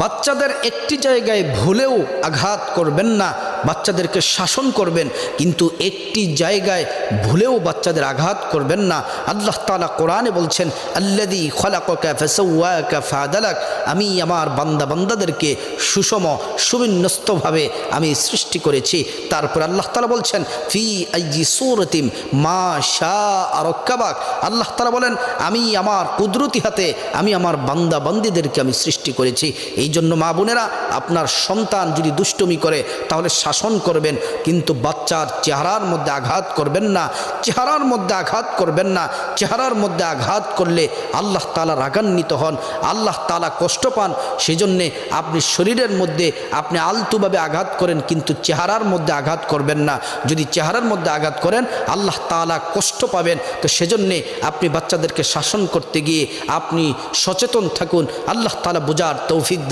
বাচ্চাদের একটি জায়গায় ভুলেও আঘাত করবেন না, বাচ্চাদেরকে শাসন করবেন, কিন্তু একটি জায়গায় ভুলেও বাচ্চাদের আঘাত করবেন না। আল্লাহ তাআলা কোরআনে বলছেন, আল্লাযী খলাকাকা ফাসাওয়াকা ফাআদালাক, আমি আমার বান্দাদেরকে সুষম সুবিন্যস্তভাবে আমি সৃষ্টি করেছি। তারপর আল্লাহ তাআলা বলছেন, ফি আইয়ি সূরাতিম মা শাআ রাক্কাবাক, আল্লাহ তাআলা বলেন আমি আমার কুদরতি হাতে আমি আমার বান্দাদেরকে আমি সৃষ্টি করেছি। এই জন্য মা বোনেরা, আপনার সন্তান যদি দুষ্টুমি করে তাহলে শাসন করবেন, কিন্তু বাচ্চার চেহারার মধ্যে আঘাত করবেন না, চেহারার মধ্যে আঘাত করবেন না। চেহারার মধ্যে আঘাত করলে আল্লাহ তাআলা রাগান্বিত হন, আল্লাহ তাআলা কষ্ট পান। সেজন্যে আপনি শরীরের মধ্যে আপনি আলতুভাবে আঘাত করেন, কিন্তু চেহারার মধ্যে আঘাত করবেন না। যদি চেহারার মধ্যে আঘাত করেন আল্লাহ তাআলা কষ্ট পাবেন। তো সেজন্যে আপনি বাচ্চাদেরকে শাসন করতে গিয়ে আপনি সচেতন থাকুন। আল্লাহ তাআলা বুঝার তৌফিক দান